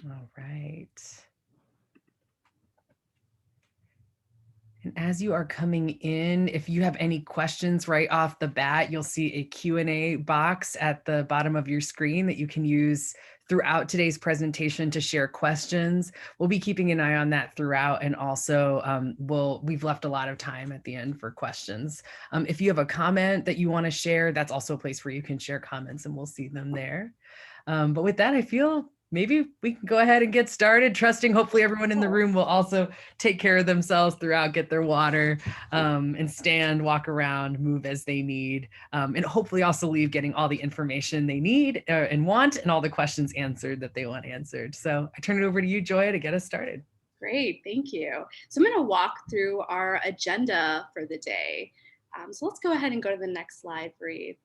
All right. And as you are coming in, if you have any questions right off the bat, you'll see a Q&A box at the bottom of your screen that you can use throughout today's presentation to share questions. We'll be keeping an eye on that throughout, and also we've left a lot of time at the end for questions. If you have a comment that you want to share, that's also a place where you can share comments and we'll see them there. But with that, I feel maybe we can go ahead and get started, trusting hopefully everyone in the room will also take care of themselves throughout, get their water, and stand, walk around, move as they need, and hopefully also leave getting all the information they need and want, and all the questions answered that they want answered. So I turn it over to you, Joya, to get us started. Great, thank you. So I'm going to walk through our agenda for the day. So let's go ahead and go to the next slide, Breathe.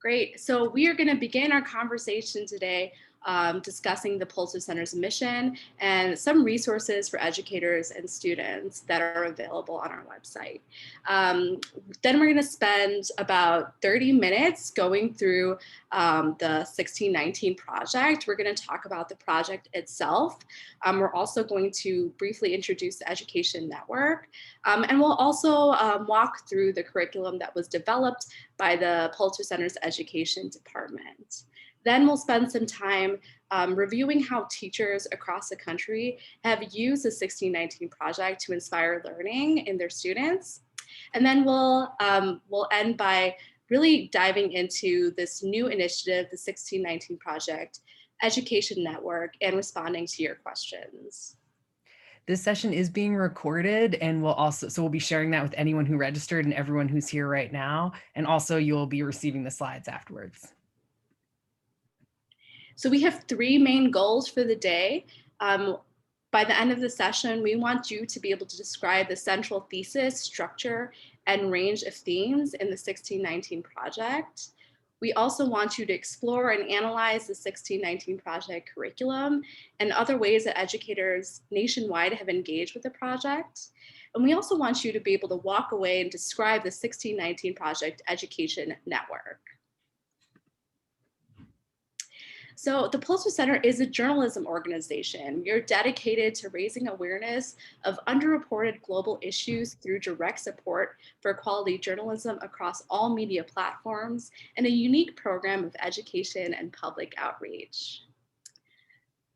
Great. So we are going to begin our conversation today discussing the Pulitzer Center's mission and some resources for educators and students that are available on our website. Then we're going to spend about 30 minutes going through the 1619 project. We're going to talk about the project itself. We're also going to briefly introduce the Education Network. And we'll also walk through the curriculum that was developed by the Pulitzer Center's Education Department. Then we'll spend some time reviewing how teachers across the country have used the 1619 project to inspire learning in their students. And then we'll end by really diving into this new initiative, the 1619 project, Education Network, and responding to your questions. This session is being recorded, and we'll be sharing that with anyone who registered and everyone who's here right now. And also you'll be receiving the slides afterwards. So we have three main goals for the day. By the end of the session, we want you to be able to describe the central thesis, structure, and range of themes in the 1619 project. We also want you to explore and analyze the 1619 project curriculum and other ways that educators nationwide have engaged with the project. And we also want you to be able to walk away and describe the 1619 project education network. So the Pulitzer Center is a journalism organization. We are dedicated to raising awareness of underreported global issues through direct support for quality journalism across all media platforms and a unique program of education and public outreach.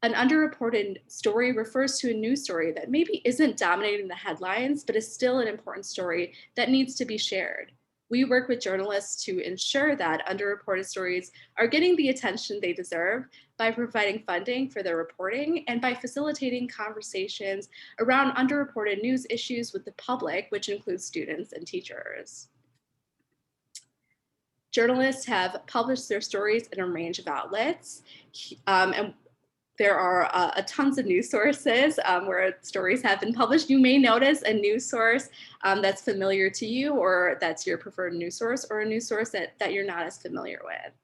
An underreported story refers to a news story that maybe isn't dominating the headlines, but is still an important story that needs to be shared. We work with journalists to ensure that underreported stories are getting the attention they deserve by providing funding for their reporting and by facilitating conversations around underreported news issues with the public, which includes students and teachers. Journalists have published their stories in a range of outlets, and there are tons of news sources where stories have been published. You may notice a news source that's familiar to you, or that's your preferred news source, or a news source that you're not as familiar with.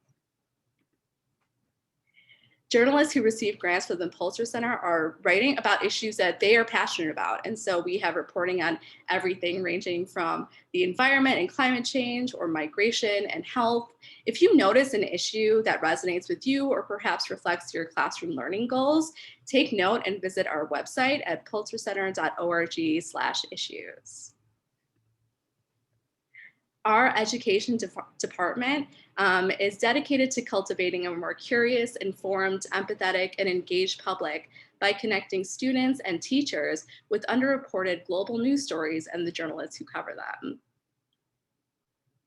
Journalists who receive grants from the Pulitzer Center are writing about issues that they are passionate about. And so we have reporting on everything ranging from the environment and climate change, or migration and health. If you notice an issue that resonates with you or perhaps reflects your classroom learning goals, take note and visit our website at pulitzercenter.org/issues. Our education department is dedicated to cultivating a more curious, informed, empathetic, and engaged public by connecting students and teachers with underreported global news stories and the journalists who cover them.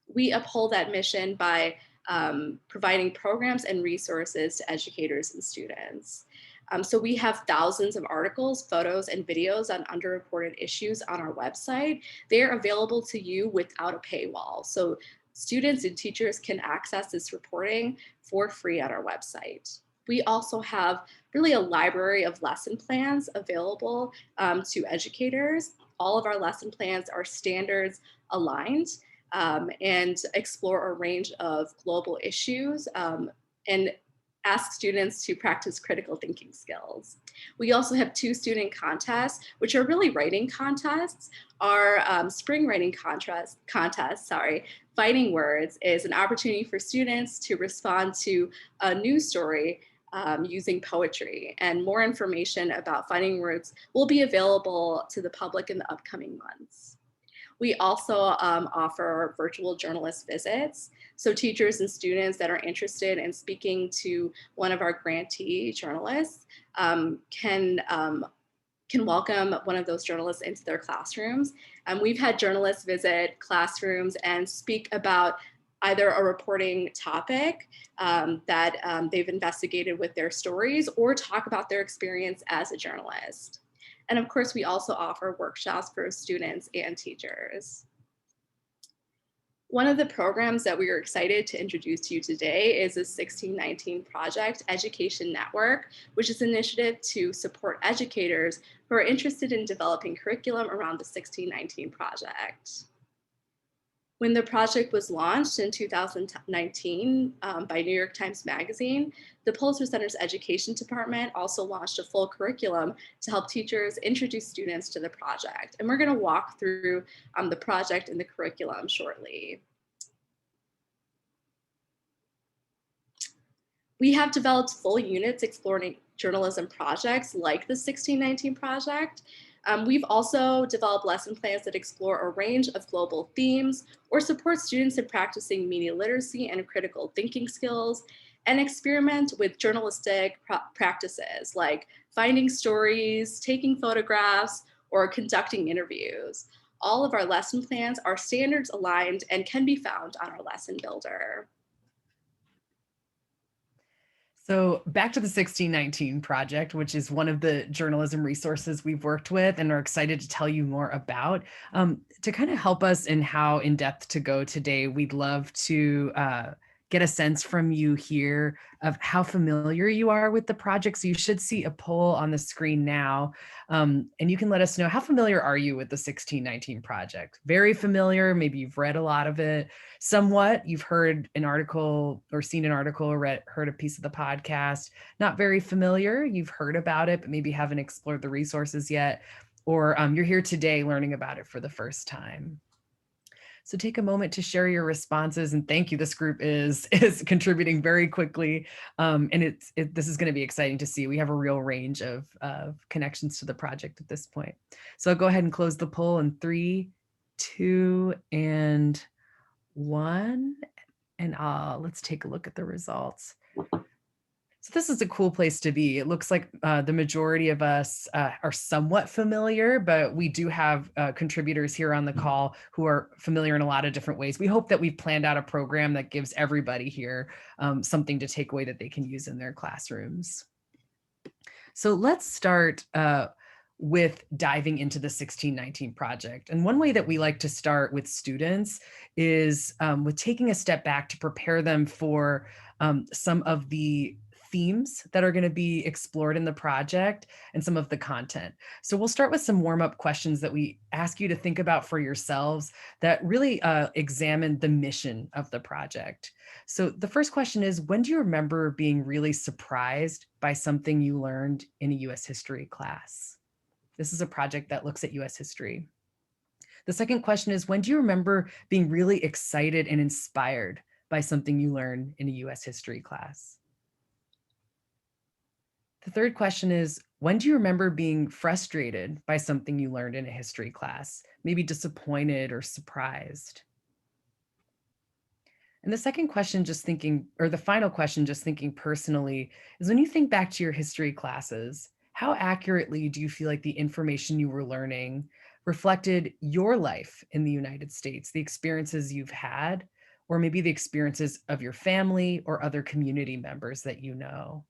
We uphold that mission by providing programs and resources to educators and students. So we have thousands of articles, photos, and videos on underreported issues on our website. They are available to you without a paywall. So students and teachers can access this reporting for free on our website. We also have really a library of lesson plans available to educators. All of our lesson plans are standards aligned and explore a range of global issues and ask students to practice critical thinking skills. We also have 2 student contests, which are really writing contests. Our spring writing contest, Fighting Words, is an opportunity for students to respond to a news story using poetry. And more information about Finding Words will be available to the public in the upcoming months. We also offer virtual journalist visits. So teachers and students that are interested in speaking to one of our grantee journalists can welcome one of those journalists into their classrooms. We've had journalists visit classrooms and speak about either a reporting topic that they've investigated with their stories, or talk about their experience as a journalist. And of course, we also offer workshops for students and teachers. One of the programs that we are excited to introduce to you today is the 1619 Project Education Network, which is an initiative to support educators who are interested in developing curriculum around the 1619 Project. When the project was launched in 2019 by New York Times Magazine, the Pulitzer Center's education department also launched a full curriculum to help teachers introduce students to the project. And we're going to walk through the project and the curriculum shortly. We have developed full units exploring journalism projects like the 1619 Project. We've also developed lesson plans that explore a range of global themes or support students in practicing media literacy and critical thinking skills, and experiment with journalistic practices like finding stories, taking photographs, or conducting interviews. All of our lesson plans are standards aligned and can be found on our lesson builder. So back to the 1619 Project, which is one of the journalism resources we've worked with and are excited to tell you more about. To kind of help us in how in depth to go today, we'd love to get a sense from you here of how familiar you are with the project. So you should see a poll on the screen now, and you can let us know, how familiar are you with the 1619 Project? Very familiar, maybe you've read a lot of it. Somewhat, you've heard an article or seen an article or heard a piece of the podcast. Not very familiar, you've heard about it, but maybe haven't explored the resources yet. Or you're here today learning about it for the first time. So take a moment to share your responses, and thank you. This group is contributing very quickly, and this is going to be exciting to see. We have a real range of connections to the project at this point. So I'll go ahead and close the poll in 3, 2, and 1, and let's take a look at the results. So this is a cool place to be. It looks like the majority of us are somewhat familiar, but we do have contributors here on the call who are familiar in a lot of different ways. We hope that we've planned out a program that gives everybody here something to take away that they can use in their classrooms. So let's start with diving into the 1619 Project. And one way that we like to start with students is with taking a step back to prepare them for some of the themes that are going to be explored in the project and some of the content. So we'll start with some warm-up questions that we ask you to think about for yourselves that really examine the mission of the project. So the first question is, when do you remember being really surprised by something you learned in a US history class? This is a project that looks at US history. The second question is, when do you remember being really excited and inspired by something you learned in a US history class? The third question is, when do you remember being frustrated by something you learned in a history class, maybe disappointed or surprised? And the second question, the final question, just thinking personally, is when you think back to your history classes, how accurately do you feel like the information you were learning reflected your life in the United States, the experiences you've had, or maybe the experiences of your family or other community members that you know?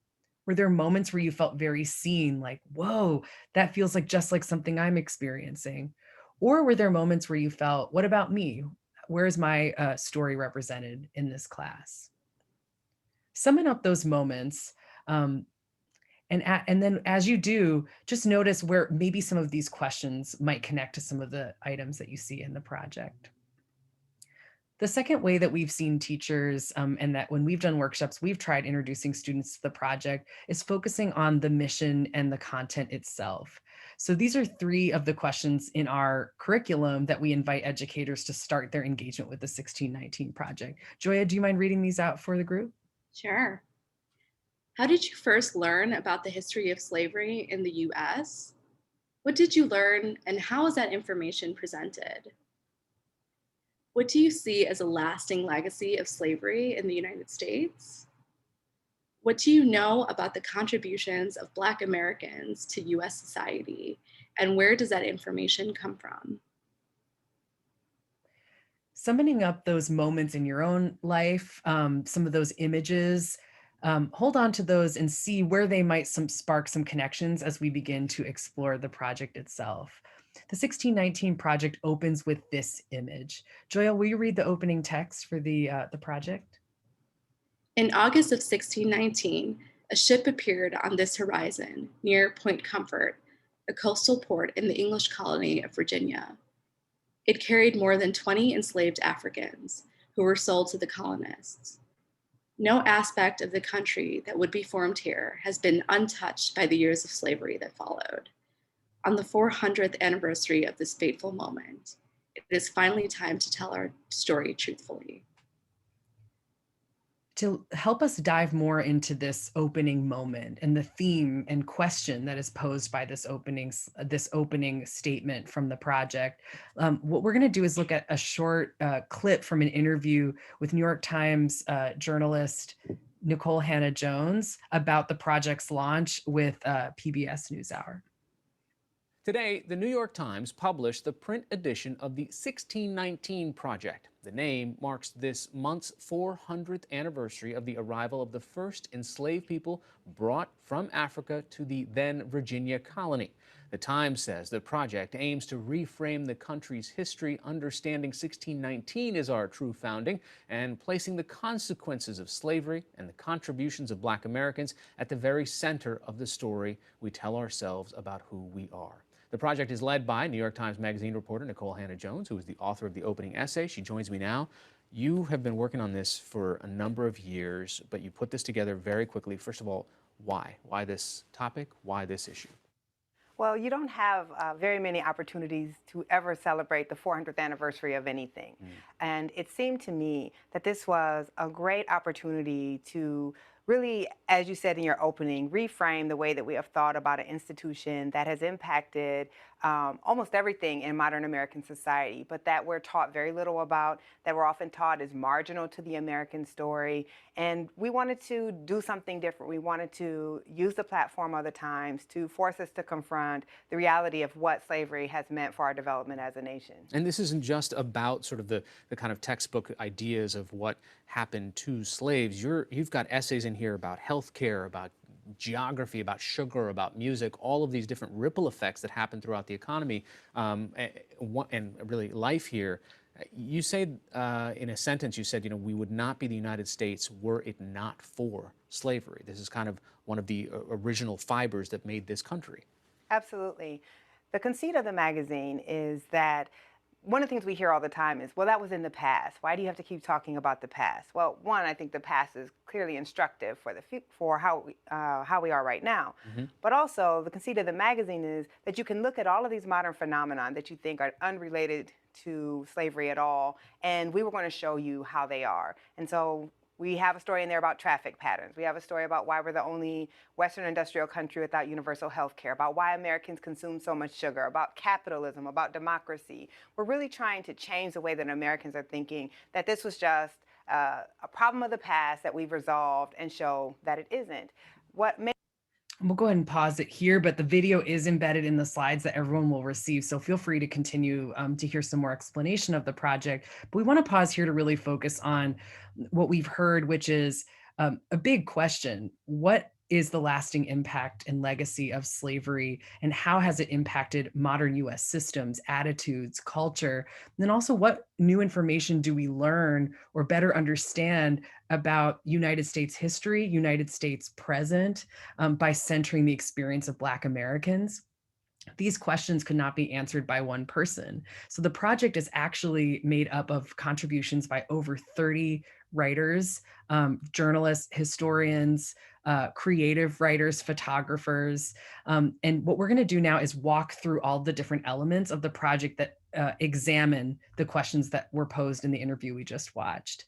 Were there moments where you felt very seen, like, whoa, that feels like just like something I'm experiencing? Or were there moments where you felt, what about me? Where is my story represented in this class? Summon up those moments. And then as you do, just notice where maybe some of these questions might connect to some of the items that you see in the project. The second way that we've seen teachers and that when we've done workshops, we've tried introducing students to the project is focusing on the mission and the content itself. So these are 3 of the questions in our curriculum that we invite educators to start their engagement with the 1619 Project. Joya, do you mind reading these out for the group? Sure. How did you first learn about the history of slavery in the US? What did you learn, and how is that information presented? What do you see as a lasting legacy of slavery in the United States? What do you know about the contributions of Black Americans to US society, and where does that information come from? Summoning up those moments in your own life, some of those images, hold on to those and see where they might spark some connections as we begin to explore the project itself. The 1619 project opens with this image. Joelle, will you read the opening text for the project? In August of 1619, a ship appeared on this horizon near Point Comfort, a coastal port in the English colony of Virginia. It carried more than 20 enslaved Africans who were sold to the colonists. No aspect of the country that would be formed here has been untouched by the years of slavery that followed. On the 400th anniversary of this fateful moment, it is finally time to tell our story truthfully. To help us dive more into this opening moment and the theme and question that is posed by this opening statement from the project, what we're going to do is look at a short clip from an interview with New York Times journalist Nicole Hannah Jones about the project's launch with PBS NewsHour. Today, the New York Times published the print edition of the 1619 Project. The name marks this month's 400th anniversary of the arrival of the first enslaved people brought from Africa to the then Virginia colony. The Times says the project aims to reframe the country's history, understanding 1619 as our true founding, and placing the consequences of slavery and the contributions of Black Americans at the very center of the story we tell ourselves about who we are. The project is led by New York Times Magazine reporter Nicole Hannah Jones, who is the author of the opening essay. She joins me now. You have been working on this for a number of years, but you put this together very quickly. First of all, why? Why this topic? Why this issue? Well, you don't have very many opportunities to ever celebrate the 400th anniversary of anything. And it seemed to me that this was a great opportunity to really, as you said in your opening, reframe the way that we have thought about an institution that has impacted almost everything in modern American society, but that we're taught very little about, that we're often taught is marginal to the American story. And we wanted to do something different. We wanted to use the platform of the Times to force us to confront the reality of what slavery has meant for our development as a nation. And this isn't just about sort of the kind of textbook ideas of what happened to slaves. You've got essays in here about healthcare, about geography, about sugar, about music, all of these different ripple effects that happen throughout the economy and really life here. You say in a sentence, you said, we would not be the United States were it not for slavery. This is kind of one of the original fibers that made this country. Absolutely. The conceit of the magazine is that one of the things we hear all the time is, well, that was in the past. Why do you have to keep talking about the past? Well, one, I think the past is clearly instructive for how we are right now. But also, the conceit of the magazine is that you can look at all of these modern phenomena that you think are unrelated to slavery at all, and we were going to show you how they are. And so we have a story in there about traffic patterns. We have a story about why we're the only Western industrial country without universal health care, about why Americans consume so much sugar, about capitalism, about democracy. We're really trying to change the way that Americans are thinking, that this was just a problem of the past that we've resolved, and show that it isn't. We'll go ahead and pause it here, but the video is embedded in the slides that everyone will receive. So feel free to continue to hear some more explanation of the project. But we want to pause here to really focus on what we've heard, which is a big question. What is the lasting impact and legacy of slavery, and how has it impacted modern US systems, attitudes, culture? And then also, what new information do we learn or better understand about United States history, United States present, by centering the experience of Black Americans? These questions could not be answered by one person. So the project is actually made up of contributions by over 30 writers, journalists, historians, creative writers, photographers. And what we're going to do now is walk through all the different elements of the project that examine the questions that were posed in the interview we just watched.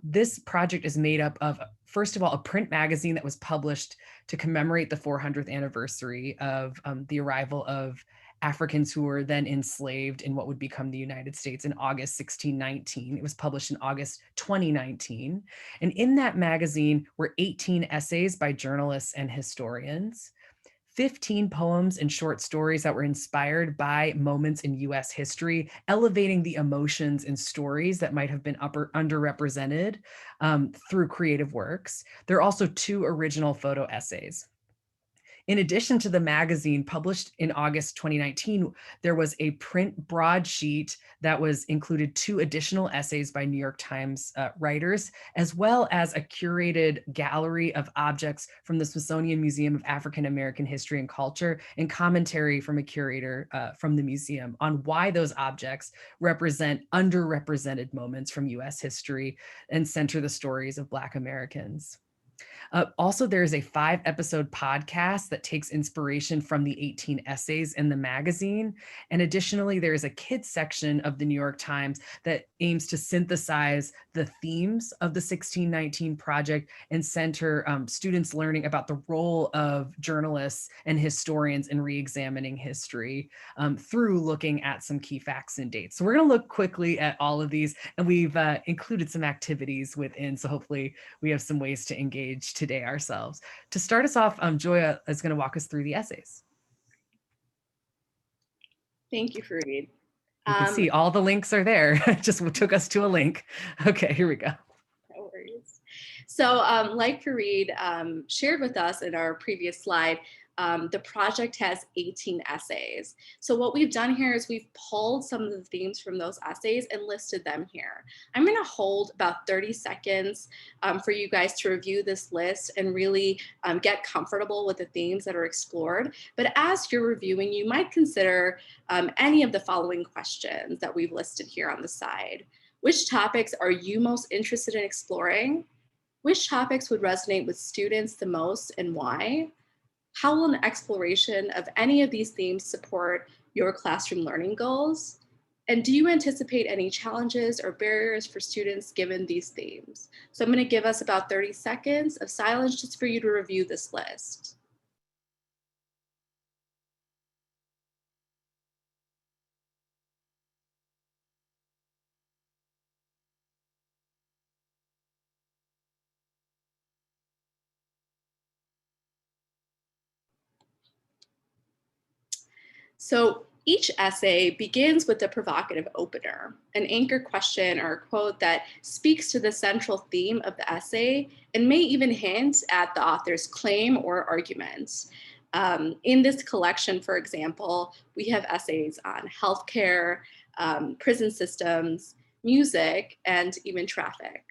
This project is made up of, first of all, a print magazine that was published to commemorate the 400th anniversary of the arrival of Africans who were then enslaved in what would become the United States in August 1619. It was published in August 2019. And in that magazine were 18 essays by journalists and historians, 15 poems and short stories that were inspired by moments in US history, elevating the emotions and stories that might have been underrepresented through creative works. There are also 2 original photo essays. In addition to the magazine published in August 2019, there was a print broadsheet that was included 2 additional essays by New York Times writers, as well as a curated gallery of objects from the Smithsonian Museum of African American History and Culture, and commentary from a curator from the museum on why those objects represent underrepresented moments from US history and center the stories of Black Americans. Also, there's a 5-episode podcast that takes inspiration from the 18 essays in the magazine. And additionally, there is a kids section of the New York Times that aims to synthesize the themes of the 1619 project and center students learning about the role of journalists and historians in re-examining history through looking at some key facts and dates. So we're going to look quickly at all of these, and we've included some activities within. So hopefully we have some ways to engage today ourselves. To start us off, Joya is going to walk us through the essays. Thank you, Fareed. You can see all the links are there. Just took us to a link. Okay, here we go. No worries. So like Fareed shared with us in our previous slide, the project has 18 essays. So what we've done here is we've pulled some of the themes from those essays and listed them here. I'm going to hold about 30 seconds for you guys to review this list and really get comfortable with the themes that are explored. But as you're reviewing, you might consider any of the following questions that we've listed here on the side. Which topics are you most interested in exploring? Which topics would resonate with students the most and why? How will an exploration of any of these themes support your classroom learning goals? And do you anticipate any challenges or barriers for students given these themes? So I'm going to give us about 30 seconds of silence just for you to review this list. So each essay begins with a provocative opener, an anchor question or a quote that speaks to the central theme of the essay and may even hint at the author's claim or argument. In this collection, for example, we have essays on healthcare, prison systems, music, and even traffic.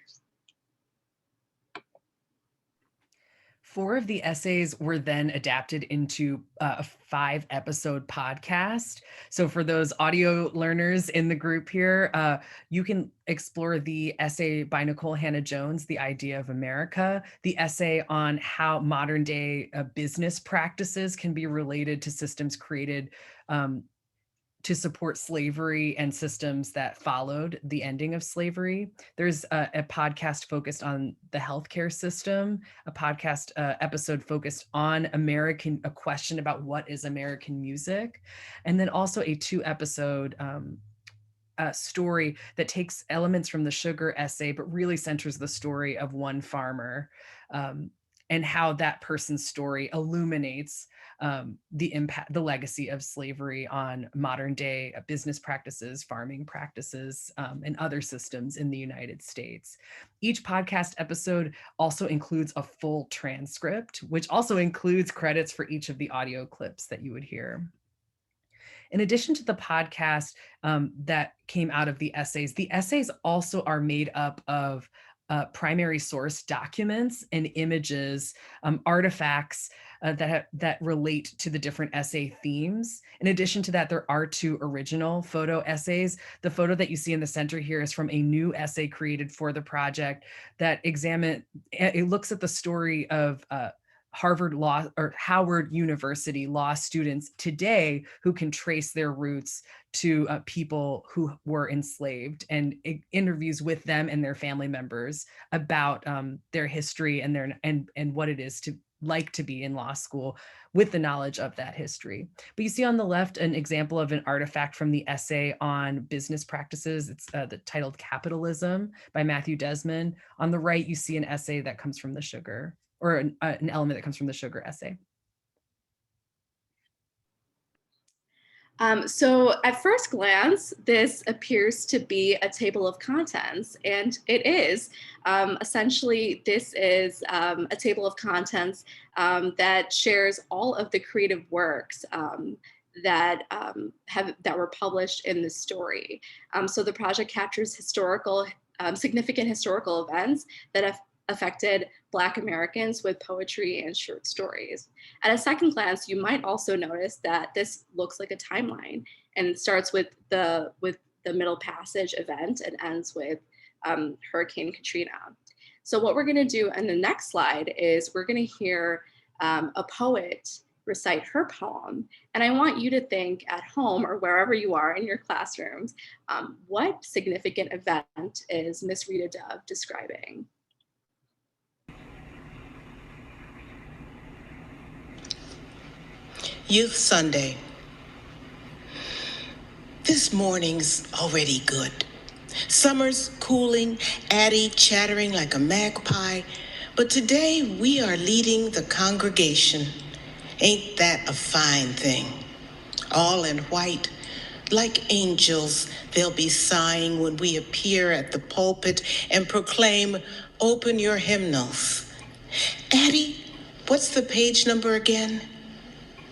4 of the essays were then adapted into a 5-episode podcast. So for those audio learners in the group here, you can explore the essay by Nicole Hannah-Jones, The Idea of America, the essay on how modern day business practices can be related to systems created to support slavery and systems that followed the ending of slavery. There's a podcast focused on the healthcare system, a podcast episode focused on a question about what is American music, and then also a 2-episode story that takes elements from the sugar essay, but really centers the story of one farmer and how that person's story illuminates the impact, the legacy of slavery on modern day business practices, farming practices, and other systems in the United States. Each podcast episode also includes a full transcript, which also includes credits for each of the audio clips that you would hear. In addition to the podcast that came out of the essays also are made up of primary source documents and images, artifacts that relate to the different essay themes. In addition to that, there are 2 original photo essays. The photo that you see in the center here is from a new essay created for the project that it looks at the story of Harvard Law or Howard University law students today who can trace their roots to people who were enslaved, and interviews with them and their family members about their history and and what it is to like to be in law school with the knowledge of that history. But you see on the left an example of an artifact from the essay on business practices. It's titled Capitalism by Matthew Desmond. On the right, you see an essay that comes from the sugar, or an element that comes from the sugar essay. So at first glance, this appears to be a table of contents, and it is. Essentially, this is a table of contents that shares all of the creative works that were published in the story. So the project captures significant historical events that have affected Black Americans with poetry and short stories. At a second glance, you might also notice that this looks like a timeline, and it starts with the Middle Passage event and ends with Hurricane Katrina. So what we're going to do in the next slide is we're going to hear a poet recite her poem, and I want you to think at home or wherever you are in your classrooms, what significant event is Miss Rita Dove describing? Youth Sunday. This morning's already good. Summer's cooling, Addie chattering like a magpie, but today we are leading the congregation. Ain't that a fine thing? All in white, like angels, they'll be sighing when we appear at the pulpit and proclaim, "Open your hymnals." Addie, what's the page number again?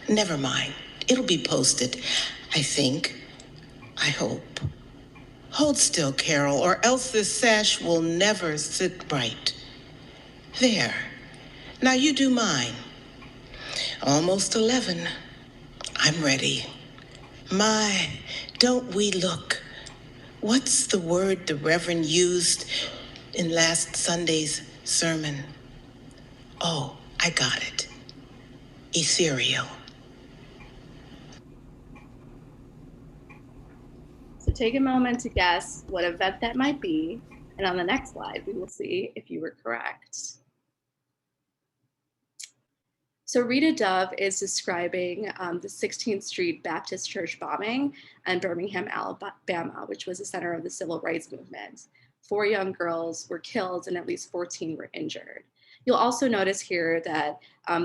Never mind. It'll be posted, I think. I hope. Hold still, Carol, or else this sash will never sit right. There. Now you do mine. Almost 11. I'm ready. My, don't we look. What's the word the Reverend used in last Sunday's sermon? Oh, I got it. Ethereal. So take a moment to guess what event that might be, and on the next slide, we will see if you were correct. So Rita Dove is describing the 16th Street Baptist Church bombing in Birmingham, Alabama, which was the center of the civil rights movement. 4 young girls were killed and at least 14 were injured. You'll also notice here that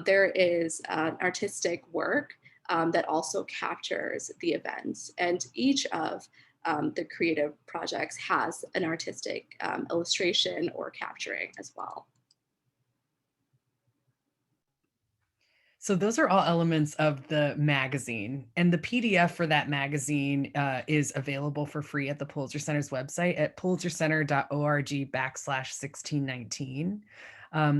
there is an artistic work that also captures the events, and each of the creative projects has an artistic illustration or capturing as well. So those are all elements of the magazine, and the PDF for that magazine is available for free at the Pulitzer Center's website at pulitzercenter.org/1619.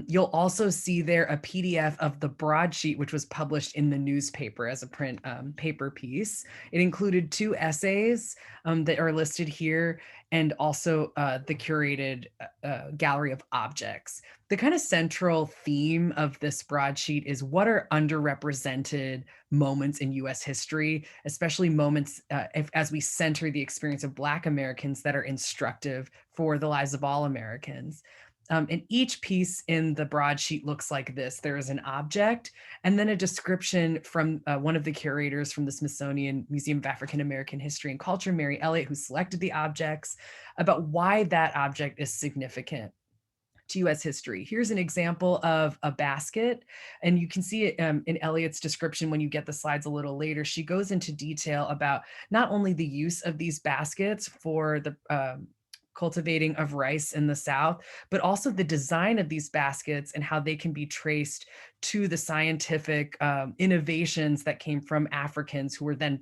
You'll also see there a PDF of the broadsheet, which was published in the newspaper as a print paper piece. It included 2 essays that are listed here, and also the curated gallery of objects. The kind of central theme of this broadsheet is what are underrepresented moments in US history, especially moments as we center the experience of Black Americans that are instructive for the lives of all Americans. And each piece in the broadsheet looks like this. There is an object and then a description from one of the curators from the Smithsonian Museum of African American History and Culture, Mary Elliott, who selected the objects, about why that object is significant to US history. Here's an example of a basket, and you can see it in Elliott's description when you get the slides a little later. She goes into detail about not only the use of these baskets for the cultivating of rice in the South, but also the design of these baskets and how they can be traced to the scientific innovations that came from Africans who were then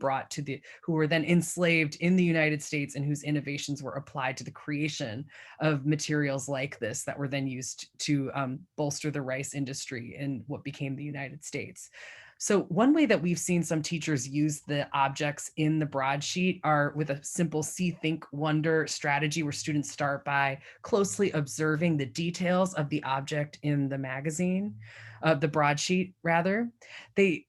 who were then enslaved in the United States, and whose innovations were applied to the creation of materials like this that were then used to bolster the rice industry in what became the United States. So one way that we've seen some teachers use the objects in the broadsheet are with a simple see, think, wonder strategy, where students start by closely observing the details of the object in the magazine, the broadsheet rather. They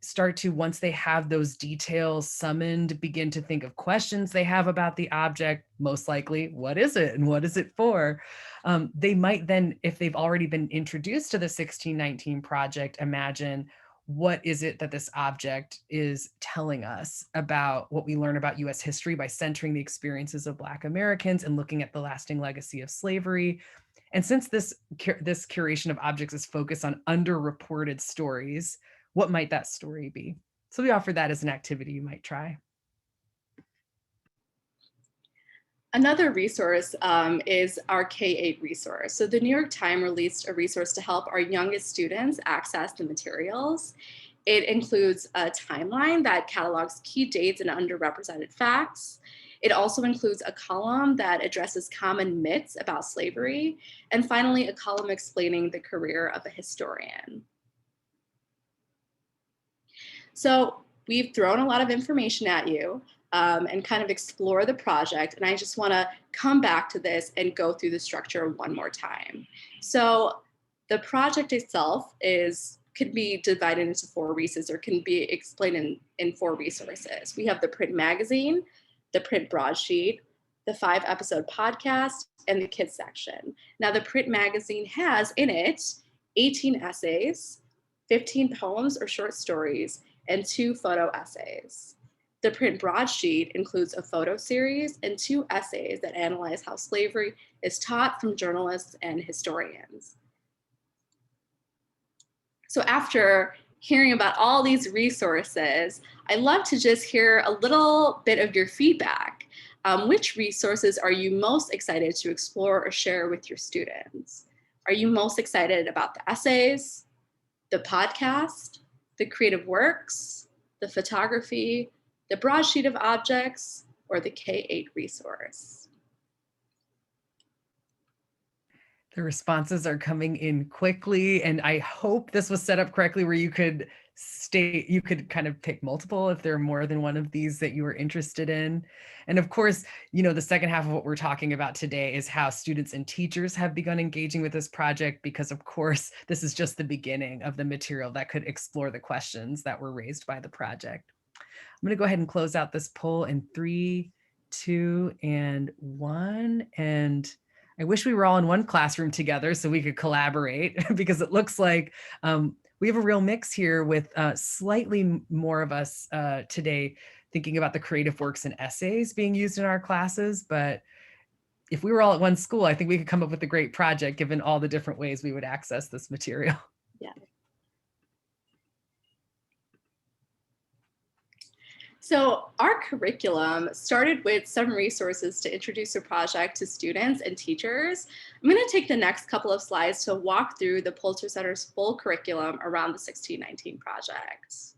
start to, once they have those details summoned, begin to think of questions they have about the object. Most likely, what is it and what is it for? They might then, if they've already been introduced to the 1619 project, imagine, what is it that this object is telling us about what we learn about US history by centering the experiences of Black Americans and looking at the lasting legacy of slavery. And since this curation of objects is focused on underreported stories, what might that story be? So we offer that as an activity you might try. Another resource is our K-8 resource. So the New York Times released a resource to help our youngest students access the materials. It includes a timeline that catalogs key dates and underrepresented facts. It also includes a column that addresses common myths about slavery. And finally, a column explaining the career of a historian. So we've thrown a lot of information at you and kind of explore the project. And I just want to come back to this and go through the structure one more time. So the project itself could be divided into 4 resources, or can be explained in 4 resources. We have the print magazine, the print broadsheet, the 5-episode podcast, and the kids section. Now the print magazine has in it 18 essays, 15 poems or short stories, and 2 photo essays. The print broadsheet includes a photo series and 2 essays that analyze how slavery is taught from journalists and historians. So after hearing about all these resources, I'd love to just hear a little bit of your feedback. Which resources are you most excited to explore or share with your students? Are you most excited about the essays, the podcast, the creative works, the photography, the broadsheet of objects, or the K-8 resource? The responses are coming in quickly, and I hope this was set up correctly where you could kind of pick multiple if there are more than one of these that you are interested in. And of course, the second half of what we're talking about today is how students and teachers have begun engaging with this project, because of course, this is just the beginning of the material that could explore the questions that were raised by the project. I'm going to go ahead and close out this poll in 3, 2, and 1. And I wish we were all in one classroom together so we could collaborate, because it looks like we have a real mix here with slightly more of us today thinking about the creative works and essays being used in our classes. But if we were all at one school, I think we could come up with a great project given all the different ways we would access this material. Yeah. So our curriculum started with some resources to introduce the project to students and teachers. I'm going to take the next couple of slides to walk through the Pulitzer Center's full curriculum around the 1619 project.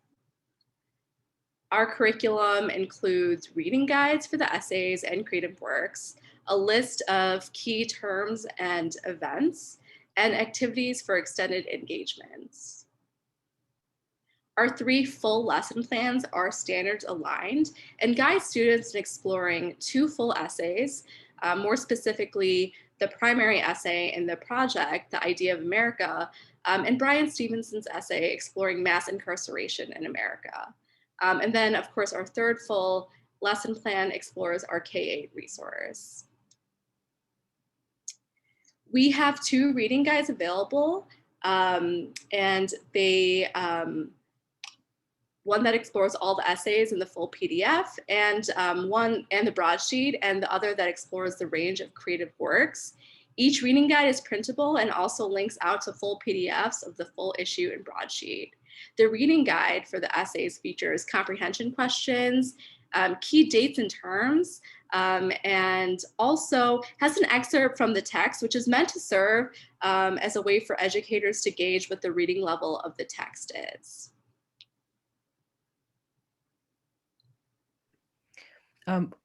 Our curriculum includes reading guides for the essays and creative works, a list of key terms and events, and activities for extended engagements. Our 3 full lesson plans are standards aligned and guide students in exploring 2 full essays, more specifically, the primary essay in the project, The Idea of America, and Brian Stevenson's essay exploring mass incarceration in America. And then, of course, our 3rd full lesson plan explores our K-8 resource. We have 2 reading guides available, and they one that explores all the essays in the full PDF, and one and the broadsheet, and the other that explores the range of creative works. Each reading guide is printable and also links out to full PDFs of the full issue and broadsheet. The reading guide for the essays features comprehension questions, key dates and terms, and also has an excerpt from the text, which is meant to serve as a way for educators to gauge what the reading level of the text is.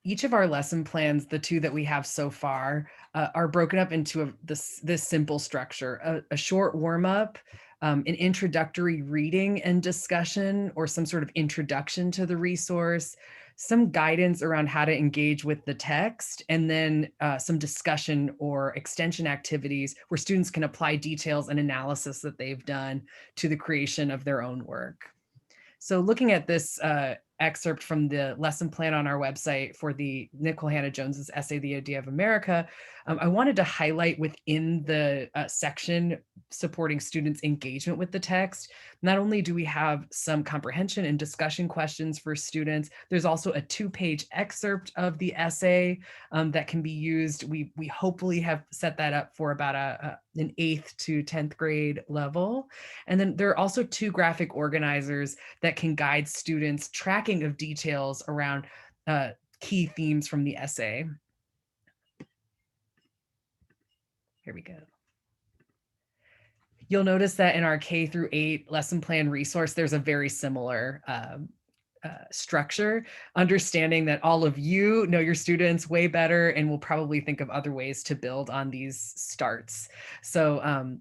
Each of our lesson plans, the 2 that we have so far, are broken up into this simple structure: a short warm-up, an introductory reading and discussion, or some sort of introduction to the resource, some guidance around how to engage with the text, and then some discussion or extension activities where students can apply details and analysis that they've done to the creation of their own work. So looking at this excerpt from the lesson plan on our website for the Nikole Hannah-Jones's essay, The Idea of America, I wanted to highlight within the section supporting students' engagement with the text. Not only do we have some comprehension and discussion questions for students, there's also a 2-page excerpt of the essay that can be used. We hopefully have set that up for about an 8th to 10th grade level. And then there are also 2 graphic organizers that can guide students tracking of details around key themes from the essay. Here we go. You'll notice that in our K-8 lesson plan resource, there's a very similar structure, understanding that all of you know your students way better and will probably think of other ways to build on these starts. So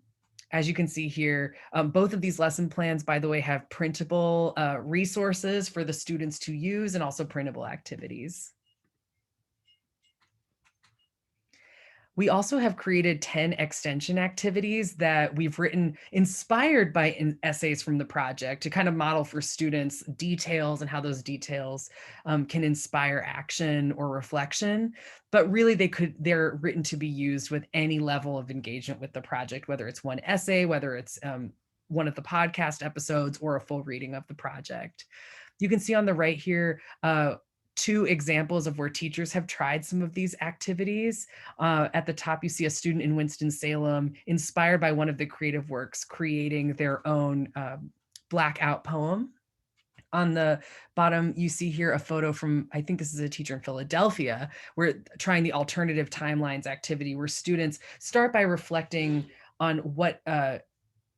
as you can see here, both of these lesson plans, by the way, have printable resources for the students to use and also printable activities. We also have created 10 extension activities that we've written inspired by essays from the project to kind of model for students details and how those details can inspire action or reflection. But really they're written to be used with any level of engagement with the project, whether it's one essay, whether it's one of the podcast episodes, or a full reading of the project. You can see on the right here, 2 examples of where teachers have tried some of these activities. At the top, you see a student in Winston-Salem inspired by one of the creative works, creating their own blackout poem. On the bottom, you see here a photo from, I think this is a teacher in Philadelphia, where trying the alternative timelines activity, where students start by reflecting on what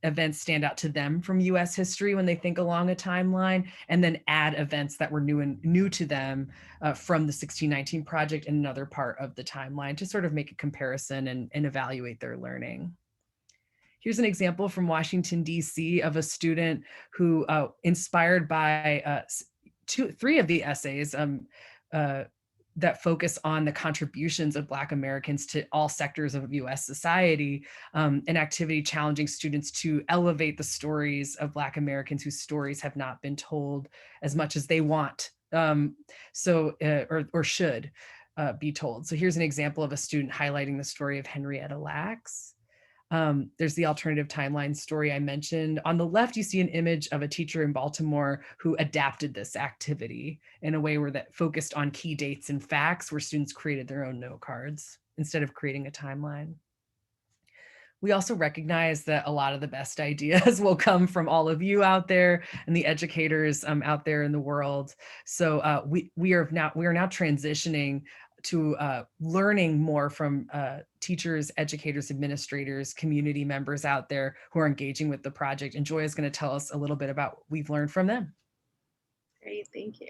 events stand out to them from US history when they think along a timeline, and then add events that were new to them from the 1619 project and another part of the timeline to sort of make a comparison and evaluate their learning. Here's an example from Washington, D.C. of a student who, inspired by 3 of the essays, that focus on the contributions of Black Americans to all sectors of US society, an activity challenging students to elevate the stories of Black Americans whose stories have not been told as much as they want, or should be told. So here's an example of a student highlighting the story of Henrietta Lacks. There's the alternative timeline story I mentioned. On the left, you see an image of a teacher in Baltimore who adapted this activity in a way where that focused on key dates and facts, where students created their own note cards instead of creating a timeline. We also recognize that a lot of the best ideas will come from all of you out there and the educators out there in the world. So we are now transitioning to learning more from teachers, educators, administrators, community members out there who are engaging with the project. And Joy is going to tell us a little bit about what we've learned from them. Great, thank you.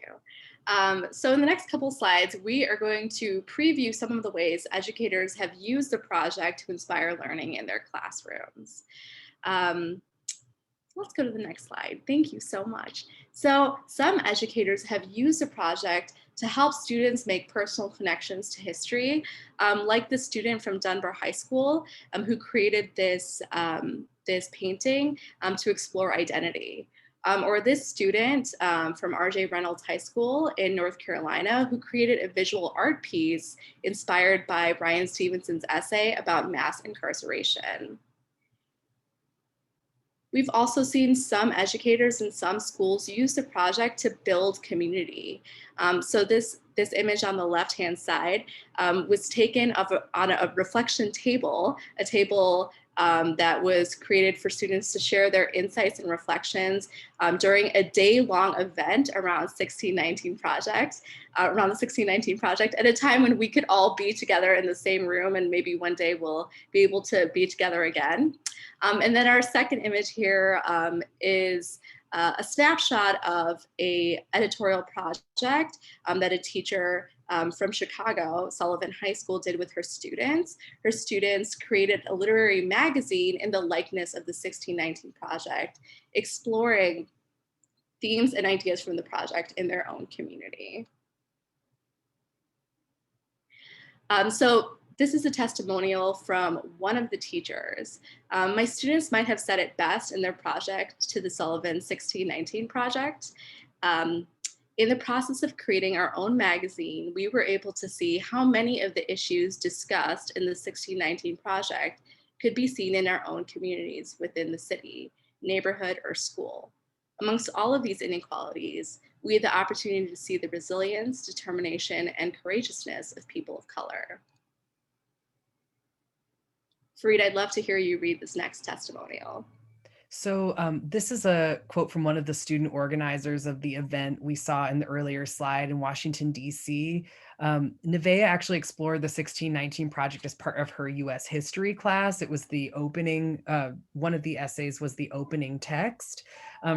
So in the next couple slides, we are going to preview some of the ways educators have used the project to inspire learning in their classrooms. Let's go to the next slide. Thank you so much. So some educators have used the project to help students make personal connections to history, like the student from Dunbar High School who created this, this painting to explore identity. Or this student from R.J. Reynolds High School in North Carolina who created a visual art piece inspired by Bryan Stevenson's essay about mass incarceration. We've also seen some educators in some schools use the project to build community. So this image on the left-hand side was taken on a reflection table, a table that was created for students to share their insights and reflections during a day-long event around 1619 project, around the 1619 project, at a time when we could all be together in the same room, and maybe one day we'll be able to be together again. And then our second image here is a snapshot of an editorial project that a teacher from Chicago, Sullivan High School, did with her students. Her students created a literary magazine in the likeness of the 1619 Project, exploring themes and ideas from the project in their own community. So this is a testimonial from one of the teachers. My students might have said it best in their project to the Sullivan 1619 Project. In the process of creating our own magazine, we were able to see how many of the issues discussed in the 1619 Project could be seen in our own communities within the city, neighborhood, or school. Amongst all of these inequalities, we had the opportunity to see the resilience, determination, and courageousness of people of color. Fareed, I'd love to hear you read this next testimonial. So this is a quote from one of the student organizers of the event we saw in the earlier slide in Washington, D.C. Nevaeh actually explored the 1619 Project as part of her U.S. history class. It was the opening, one of the essays was the opening text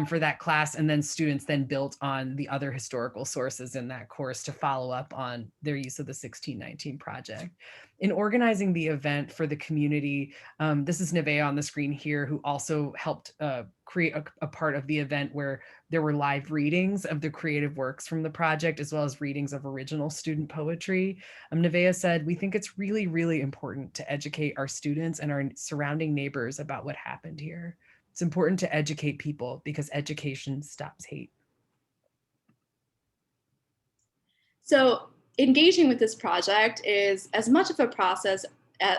for that class, and then students then built on the other historical sources in that course to follow up on their use of the 1619 Project. In organizing the event for the community, this is Nevaeh on the screen here, who also helped create a part of the event where there were live readings of the creative works from the project, as well as readings of original student poetry. Nevaeh said, "We think it's really, really important to educate our students and our surrounding neighbors about what happened here. It's important to educate people because education stops hate." So engaging with this project is as much of a process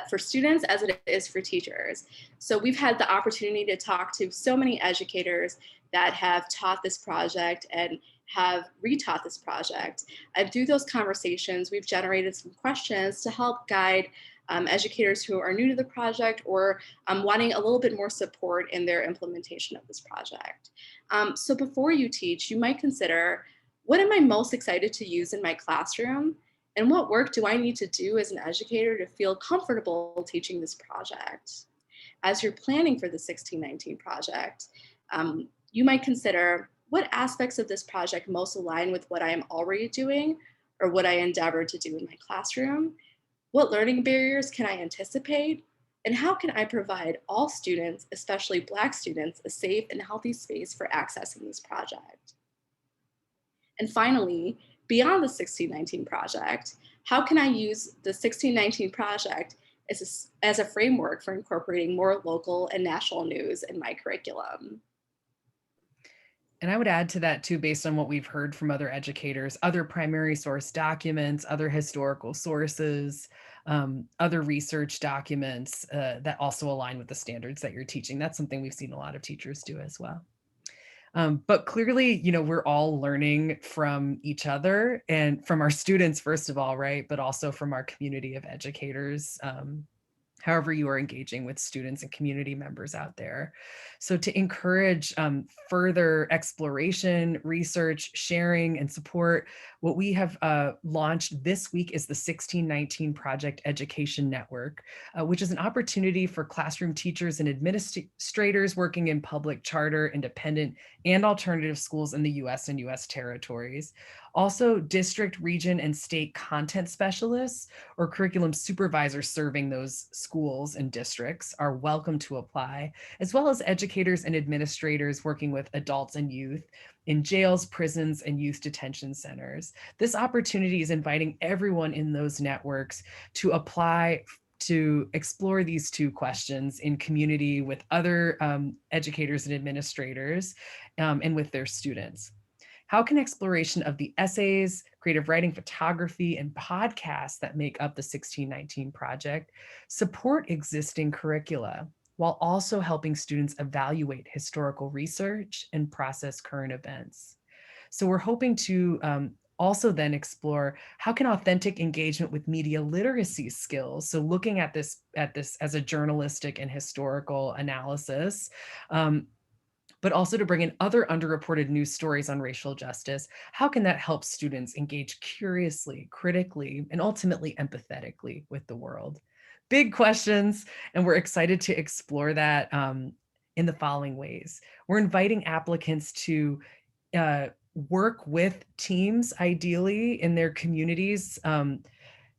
for students as it is for teachers. So we've had the opportunity to talk to so many educators that have taught this project and have retaught this project. And through those conversations, we've generated some questions to help guide educators who are new to the project or wanting a little bit more support in their implementation of this project. So before you teach, you might consider, what am I most excited to use in my classroom? And what work do I need to do as an educator to feel comfortable teaching this project? As you're planning for the 1619 project, you might consider, what aspects of this project most align with what I am already doing or what I endeavor to do in my classroom? What learning barriers can I anticipate? And how can I provide all students, especially Black students, a safe and healthy space for accessing this project? And finally, beyond the 1619 project, how can I use the 1619 project as a framework for incorporating more local and national news in my curriculum? And I would add to that too, based on what we've heard from other educators, other primary source documents, other historical sources, other research documents that also align with the standards that you're teaching. That's something we've seen a lot of teachers do as well. But clearly, we're all learning from each other and from our students, first of all, right? But also from our community of educators, however you are engaging with students and community members out there. So to encourage further exploration, research, sharing, and support, what we have launched this week is the 1619 Project Education Network, which is an opportunity for classroom teachers and administrators working in public, charter, independent, and alternative schools in the US and US territories. Also, district, region, and state content specialists or curriculum supervisors serving those schools and districts are welcome to apply, as well as educators and administrators working with adults and youth in jails, prisons, and youth detention centers. This opportunity is inviting everyone in those networks to apply to explore these two questions in community with other educators and administrators and with their students. How can exploration of the essays, creative writing, photography, and podcasts that make up the 1619 project support existing curricula while also helping students evaluate historical research and process current events? So we're hoping to also then explore, how can authentic engagement with media literacy skills, so looking at this as a journalistic and historical analysis, but also to bring in other underreported news stories on racial justice, how can that help students engage curiously, critically, and ultimately empathetically with the world? Big questions, and we're excited to explore that in the following ways. We're inviting applicants to work with teams, ideally in their communities,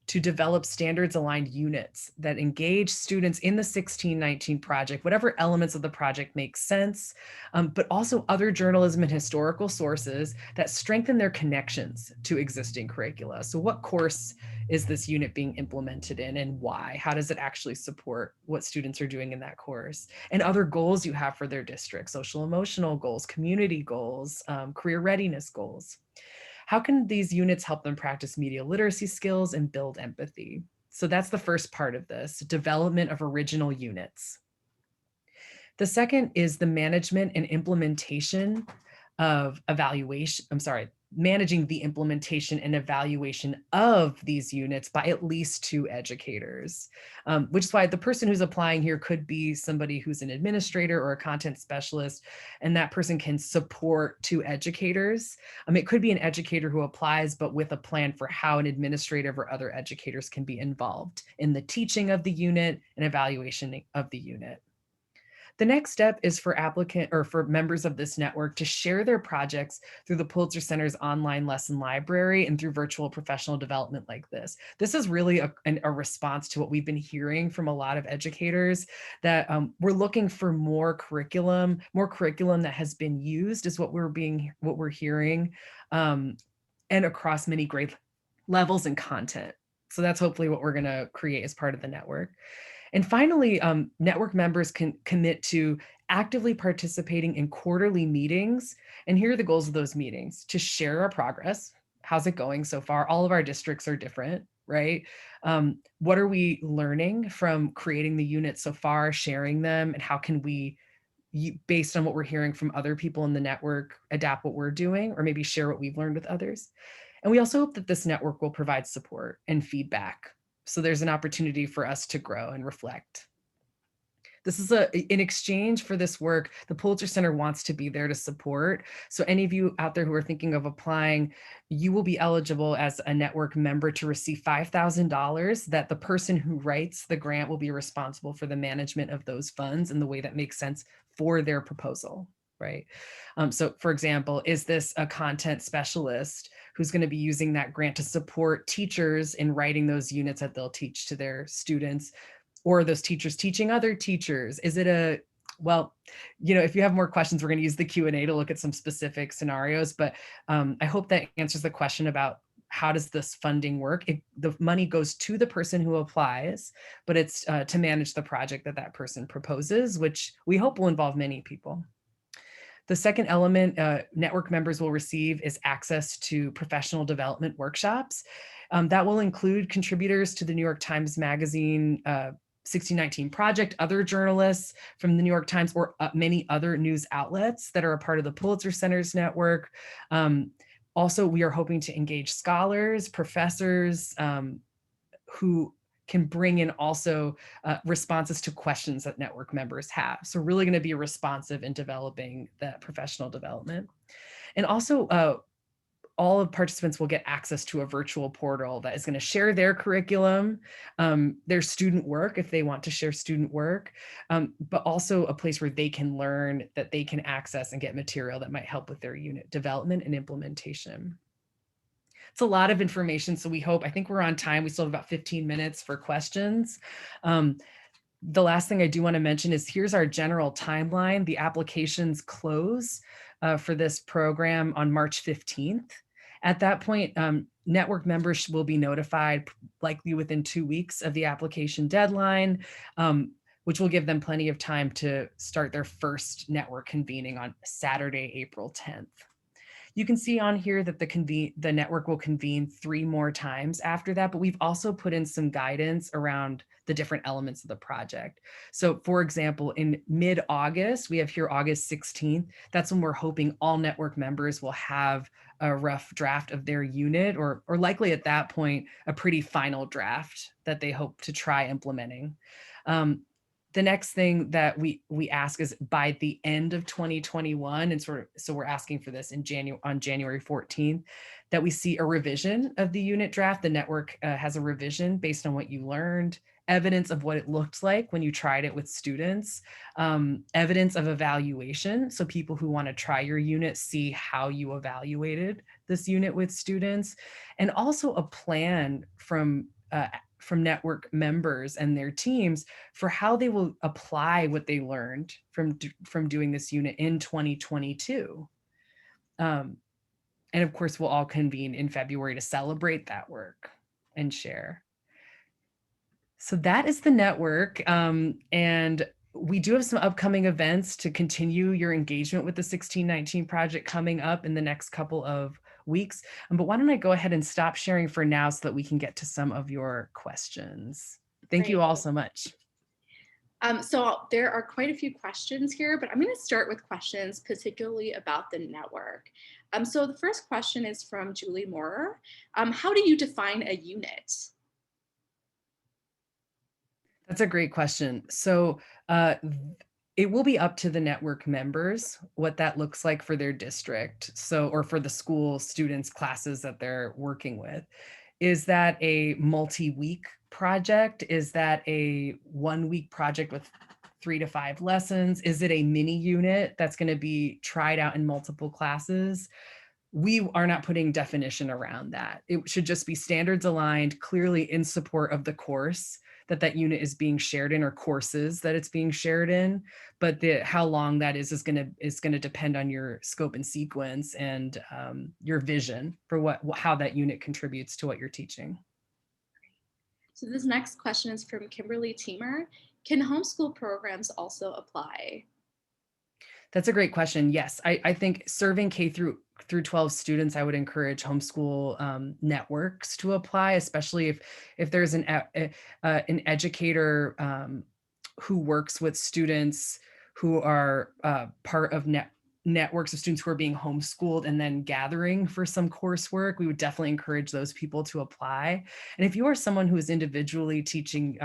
to develop standards aligned units that engage students in the 1619 project, whatever elements of the project make sense, but also other journalism and historical sources that strengthen their connections to existing curricula. So what course is this unit being implemented in and why? How does it actually support what students are doing in that course? And other goals you have for their district, social emotional goals, community goals, career readiness goals. How can these units help them practice media literacy skills and build empathy? So that's the first part of this, development of original units. The second is the management and implementation of managing the implementation and evaluation of these units by at least 2 educators, which is why the person who's applying here could be somebody who's an administrator or a content specialist, and that person can support 2 educators. It could be an educator who applies, but with a plan for how an administrative or other educators can be involved in the teaching of the unit and evaluation of the unit. The next step is for members of this network to share their projects through the Pulitzer Center's online lesson library and through virtual professional development like this. This is really a response to what we've been hearing from a lot of educators, that we're looking for more curriculum that has been used is what we're hearing, and across many grade levels and content. So that's hopefully what we're going to create as part of the network. And finally, network members can commit to actively participating in quarterly meetings. And here are the goals of those meetings: to share our progress. How's it going so far? All of our districts are different, right? What are we learning from creating the units so far, sharing them, and how can we, based on what we're hearing from other people in the network, adapt what we're doing, or maybe share what we've learned with others? And we also hope that this network will provide support and feedback, so there's an opportunity for us to grow and reflect. This is in exchange for this work, the Pulitzer Center wants to be there to support. So any of you out there who are thinking of applying, you will be eligible as a network member to receive $5,000 that the person who writes the grant will be responsible for the management of those funds in the way that makes sense for their proposal, right? So for example, is this a content specialist who's going to be using that grant to support teachers in writing those units that they'll teach to their students, or those teachers teaching other teachers? Is it well, if you have more questions, we're going to use the Q&A to look at some specific scenarios, but I hope that answers the question about how does this funding work? The money goes to the person who applies, but it's to manage the project that person proposes, which we hope will involve many people. The second element network members will receive is access to professional development workshops. That will include contributors to the New York Times Magazine 1619 project, other journalists from the New York Times, or many other news outlets that are a part of the Pulitzer Center's network. Also, we are hoping to engage scholars, professors, who can bring in also responses to questions that network members have. So really going to be responsive in developing that professional development. And also all of participants will get access to a virtual portal that is going to share their curriculum, their student work if they want to share student work, but also a place where they can learn, that they can access and get material that might help with their unit development and implementation. It's a lot of information, so I think we're on time. We still have about 15 minutes for questions. The last thing I do want to mention is here's our general timeline. The applications close for this program on March 15th. At that point, network members will be notified likely within 2 weeks of the application deadline, which will give them plenty of time to start their first network convening on Saturday, April 10th. You can see on here that the network will convene 3 more times after that, but we've also put in some guidance around the different elements of the project. So for example, in mid-August, we have here August 16th. That's when we're hoping all network members will have a rough draft of their unit, or likely at that point, a pretty final draft that they hope to try implementing. the next thing that we ask is by the end of 2021, and so we're asking for this in January 14th, that we see a revision of the unit draft. The network has a revision based on what you learned, evidence of what it looked like when you tried it with students, evidence of evaluation. So people who want to try your unit see how you evaluated this unit with students, and also a plan from network members and their teams for how they will apply what they learned from doing this unit in 2022. And of course, we'll all convene in February to celebrate that work and share. So that is the network. And we do have some upcoming events to continue your engagement with the 1619 project coming up in the next couple of weeks. But why don't I go ahead and stop sharing for now so that we can get to some of your questions. Thank you all so much. So there are quite a few questions here, but I'm going to start with questions particularly about the network. So the first question is from Julie Moorer. How do you define a unit? That's a great question. So it will be up to the network members what that looks like for their district. So, or for the school students, classes that they're working with. Is that a multi-week project? Is that a 1 week project with 3 to 5 lessons? Is it a mini unit that's going to be tried out in multiple classes? We are not putting definition around that. It should just be standards aligned, clearly in support of the course that unit is being shared in, or courses that it's being shared in. But how long that is going to depend on your scope and sequence and your vision for how that unit contributes to what you're teaching. So this next question is from Kimberly Teamer. Can homeschool programs also apply? That's a great question. Yes, I think serving K through 12 students, I would encourage homeschool networks to apply, especially if there's an educator who works with students who are part of networks of students who are being homeschooled and then gathering for some coursework. We would definitely encourage those people to apply. And if you are someone who is individually teaching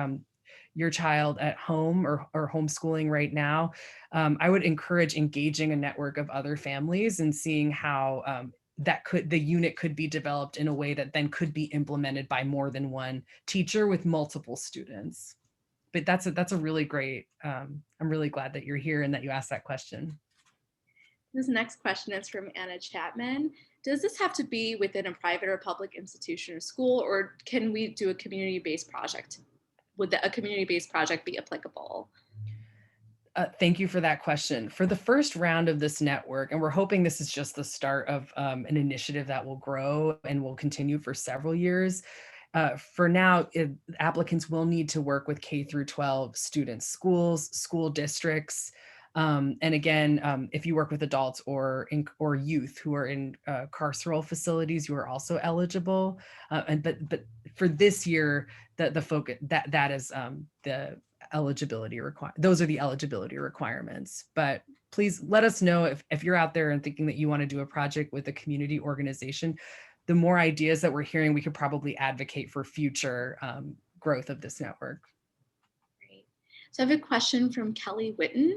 your child at home or homeschooling right now, I would encourage engaging a network of other families and seeing how the unit could be developed in a way that then could be implemented by more than one teacher with multiple students. But that's a really great, I'm really glad that you're here and that you asked that question. This next question is from Anna Chapman. Does this have to be within a private or public institution or school, or can we do a community-based project? Would a community-based project be applicable? Thank you for that question. For the first round of this network, and we're hoping this is just the start of an initiative that will grow and will continue for several years. For now, applicants will need to work with K through 12 students, schools, school districts. And again, if you work with adults or youth who are in carceral facilities, you are also eligible. But for this year, the focus that is the eligibility those are the eligibility requirements. But please let us know if you're out there and thinking that you want to do a project with a community organization. The more ideas that we're hearing, we could probably advocate for future growth of this network. Great. So I have a question from Kelly Witten.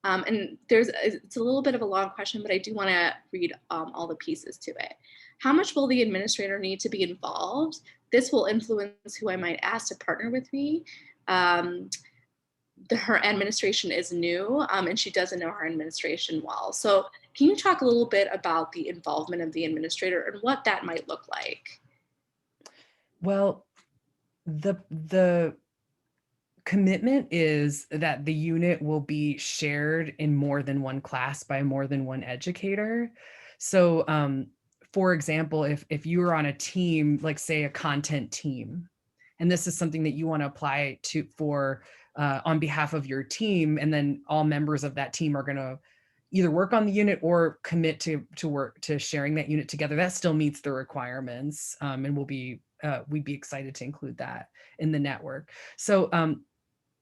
And it's a little bit of a long question, but I do want to read all the pieces to it. How much will the administrator need to be involved? This will influence who I might ask to partner with me. Her administration is new and she doesn't know her administration well. So can you talk a little bit about the involvement of the administrator and what that might look like? Well, the commitment is that the unit will be shared in more than one class by more than one educator. So for example, if you are on a team, like say a content team, and this is something that you want to apply for on behalf of your team, and then all members of that team are going to either work on the unit or commit to sharing that unit together, that still meets the requirements, and we'd be excited to include that in the network. So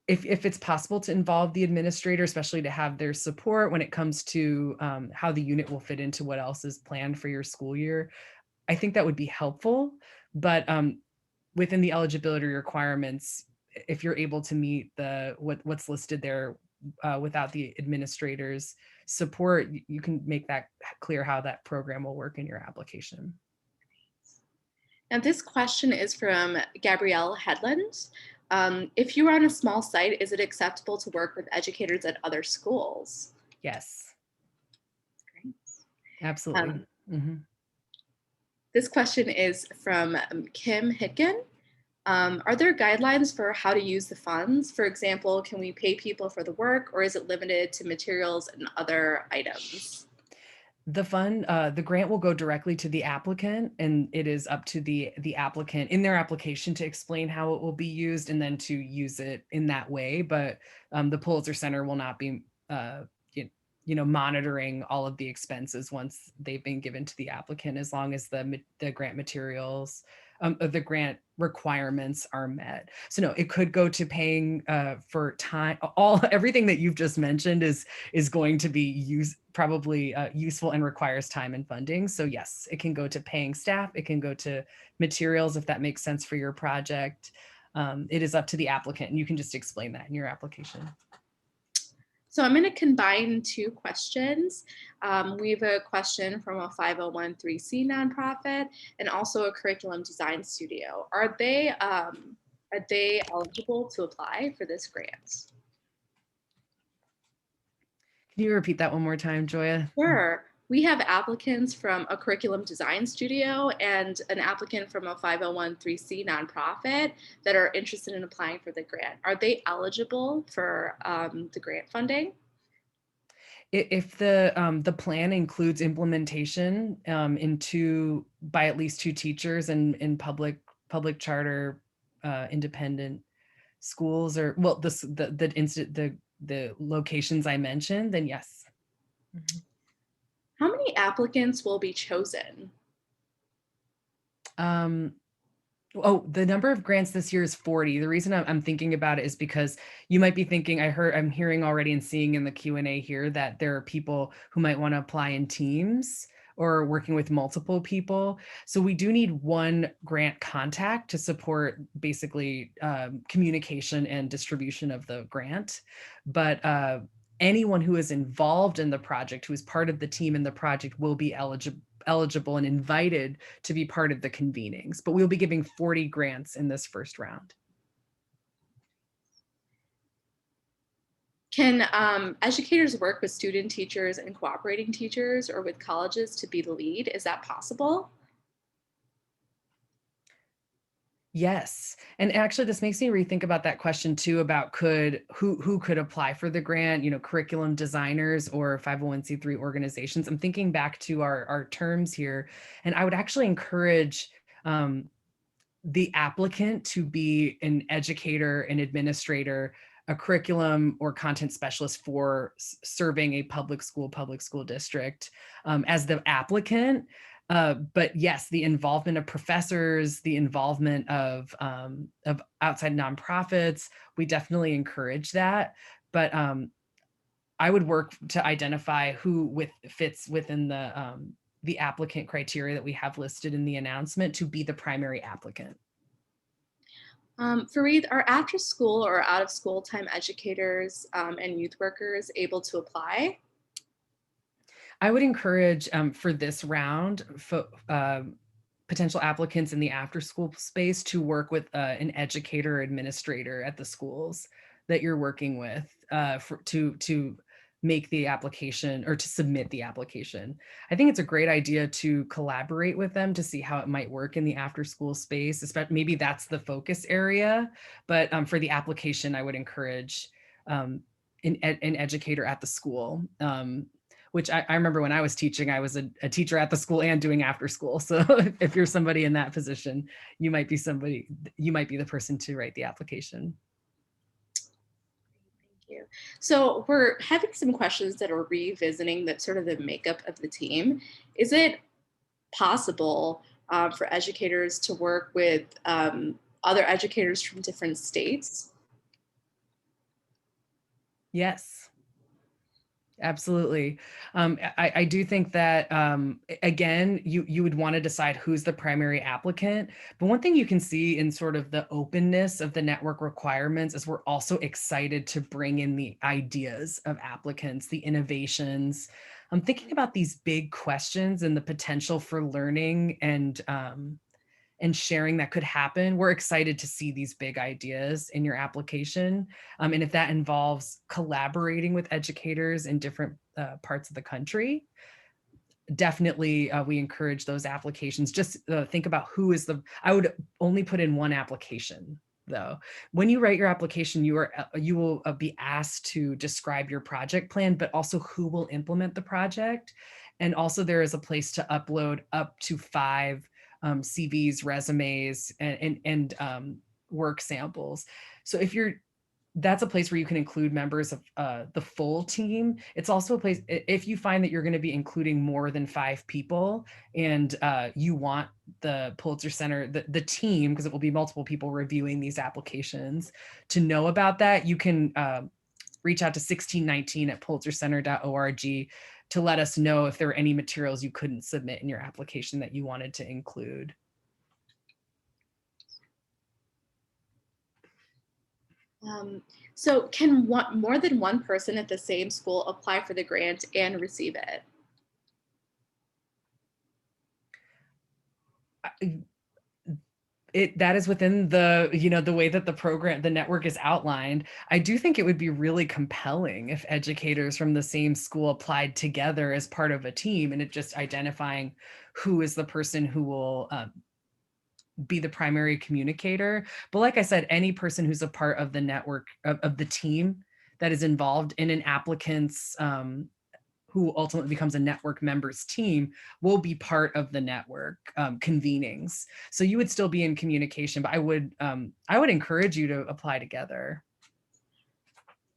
if it's possible to involve the administrator, especially to have their support when it comes to how the unit will fit into what else is planned for your school year, I think that would be helpful. But within the eligibility requirements, if you're able to meet what's listed there without the administrator's support, you can make that clear how that program will work in your application. Now, this question is from Gabrielle Headland. If you are on a small site, is it acceptable to work with educators at other schools? Yes, Great. absolutely. This question is from Kim Hitkin. Are there guidelines for how to use the funds? For example, can we pay people for the work, or is it limited to materials and other items? The grant will go directly to the applicant, and it is up to the applicant in their application to explain how it will be used and then to use it in that way. But the Pulitzer Center will not be monitoring all of the expenses once they've been given to the applicant, as long as the grant materials, the grant requirements are met. So no, it could go to paying for time. Everything that you've just mentioned is going to be probably useful and requires time and funding. So yes, it can go to paying staff. It can go to materials if that makes sense for your project. It is up to the applicant, and you can just explain that in your application. So I'm going to combine two questions. We have a question from a 501(c) nonprofit and also a curriculum design studio. Are they eligible to apply for this grant? Can you repeat that one more time, Joya? Sure. We have applicants from a curriculum design studio and an applicant from a 501(c) nonprofit that are interested in applying for the grant. Are they eligible for the grant funding? If the plan includes implementation by at least 2 teachers in public charter independent schools, or well, the locations I mentioned, then yes. How many applicants will be chosen? Oh, the number of grants this year is 40. The reason I'm thinking about it is because you might be thinking, I'm hearing already and seeing in the Q&A here that there are people who might want to apply in teams or working with multiple people. So we do need one grant contact to support basically communication and distribution of the grant. But anyone who is involved in the project, who is part of the team in the project, will be eligible and invited to be part of the convenings, but we'll be giving 40 grants in this first round. Can educators work with student teachers and cooperating teachers or with colleges to be the lead? Is that possible? Yes. And actually this makes me rethink about that question too, about who could apply for the grant, curriculum designers or 501(c)(3) organizations. I'm thinking back to our terms here, and I would actually encourage the applicant to be an educator, an administrator, a curriculum or content specialist for serving a public school district as the applicant. But yes, the involvement of professors, the involvement of outside nonprofits, we definitely encourage that. But I would work to identify who fits within the applicant criteria that we have listed in the announcement to be the primary applicant. Fareed, are after school or out of school time educators and youth workers able to apply? I would encourage for this round, potential applicants in the after school space to work with an educator or administrator at the schools that you're working with to make the application or to submit the application. I think it's a great idea to collaborate with them to see how it might work in the after school space, especially maybe that's the focus area. But for the application, I would encourage an educator at the school. Which I remember when I was teaching, I was a teacher at the school and doing after school. So if you're somebody in that position, you might be the person to write the application. Thank you. So we're having some questions that are revisiting that sort of the makeup of the team. Is it possible for educators to work with other educators from different states? Yes. Absolutely. I do think that, again, you would want to decide who's the primary applicant. But one thing you can see in sort of the openness of the network requirements is we're also excited to bring in the ideas of applicants, the innovations. I'm thinking about these big questions and the potential for learning and sharing that could happen. We're excited to see these big ideas in your application. And if that involves collaborating with educators in different parts of the country, definitely we encourage those applications. Just think about who is I would only put in one application though. When you write your application, you will be asked to describe your project plan, but also who will implement the project. And also there is a place to upload up to 5 CVs, resumes, and work samples. So that's a place where you can include members of the full team. It's also a place, if you find that you're going to be including more than 5 people and you want the Pulitzer Center, the team, because it will be multiple people reviewing these applications, to know about that, you can reach out to 1619@pulitzercenter.org to let us know if there are any materials you couldn't submit in your application that you wanted to include. So can more than one person at the same school apply for the grant and receive it? That is within the, the way that the network is outlined. I do think it would be really compelling if educators from the same school applied together as part of a team, and it just identifying who is the person who will be the primary communicator. But like I said, any person who's a part of the network of the team that is involved in an applicant's who ultimately becomes a network member's team will be part of the network convenings. So you would still be in communication, but I would encourage you to apply together.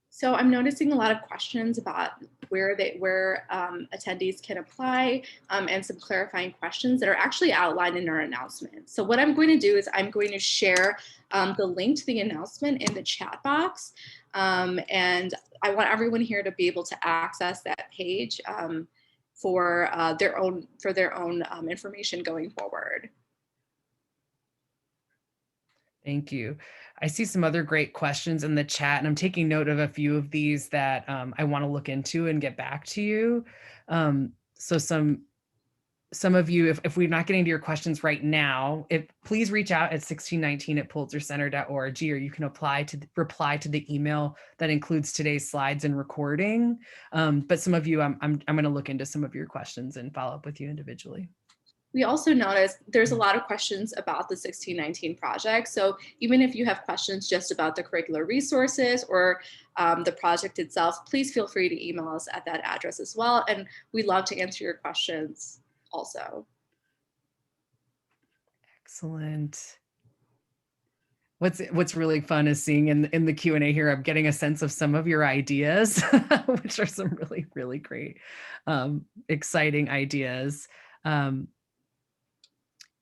So I'm noticing a lot of questions about where attendees can apply and some clarifying questions that are actually outlined in our announcement. So what I'm going to do is I'm going to share the link to the announcement in the chat box. And I want everyone here to be able to access that page for their own information going forward. Thank you. I see some other great questions in the chat, and I'm taking note of a few of these that I want to look into and get back to you. So some of you, if we're not getting to your questions right now, please reach out at 1619@pulitzercenter.org, or you can reply to the email that includes today's slides and recording. But some of you, I'm going to look into some of your questions and follow up with you individually. We also noticed there's a lot of questions about the 1619 project. So even if you have questions just about the curricular resources or the project itself, please feel free to email us at that address as well. And we'd love to answer your questions also. Excellent. What's really fun is seeing in the Q&A here, I'm getting a sense of some of your ideas, which are some really, really great, exciting ideas.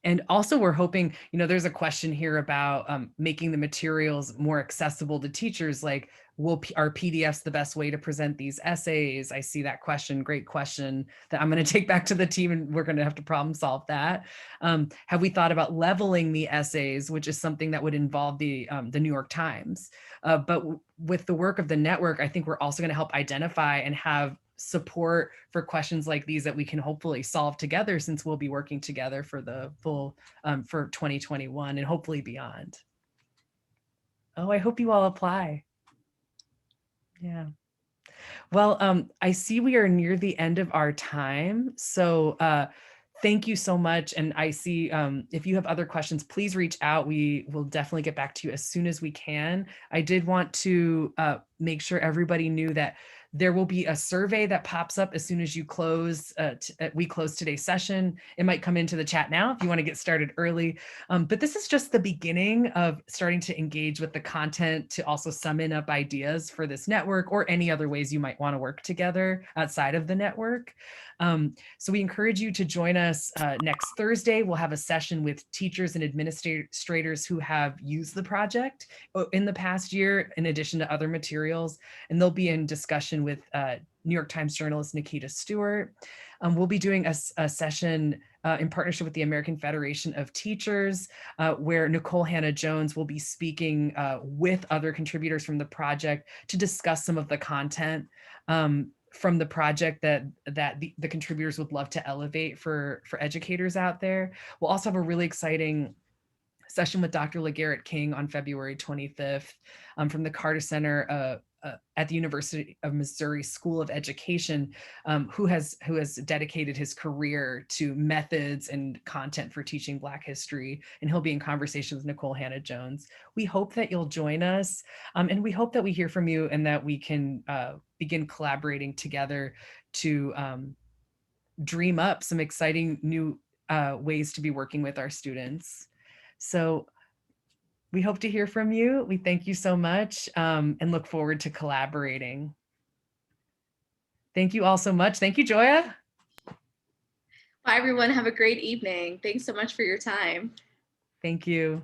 And also we're hoping, there's a question here about making the materials more accessible to teachers, like are PDFs the best way to present these essays? I see that question, great question that I'm going to take back to the team, and we're going to have to problem solve that. Have we thought about leveling the essays, which is something that would involve the New York Times? But with the work of the network, I think we're also going to help identify and have support for questions like these that we can hopefully solve together, since we'll be working together for the full for 2021 and hopefully beyond. Oh, I hope you all apply. Yeah. Well, I see we are near the end of our time. So thank you so much. And I see if you have other questions, please reach out. We will definitely get back to you as soon as we can. I did want to make sure everybody knew that there will be a survey that pops up as soon as you close. We close today's session. It might come into the chat now if you want to get started early. But this is just the beginning of starting to engage with the content, to also summon up ideas for this network or any other ways you might want to work together outside of the network. So we encourage you to join us next Thursday. We'll have a session with teachers and administrators who have used the project in the past year, in addition to other materials, and they'll be in discussion with New York Times journalist Nikita Stewart. We'll be doing a session in partnership with the American Federation of Teachers, where Nicole Hannah-Jones will be speaking with other contributors from the project to discuss some of the content from the project that the contributors would love to elevate for educators out there. We'll also have a really exciting session with Dr. LeGarrette King on February 25th from the Carter Center at the University of Missouri School of Education, who has dedicated his career to methods and content for teaching Black history. And he'll be in conversation with Nicole Hannah-Jones. We hope that you'll join us, and we hope that we hear from you and that we can begin collaborating together to dream up some exciting new ways to be working with our students. So we hope to hear from you. We thank you so much and look forward to collaborating. Thank you all so much. Thank you, Joya. Bye, everyone. Have a great evening. Thanks so much for your time. Thank you.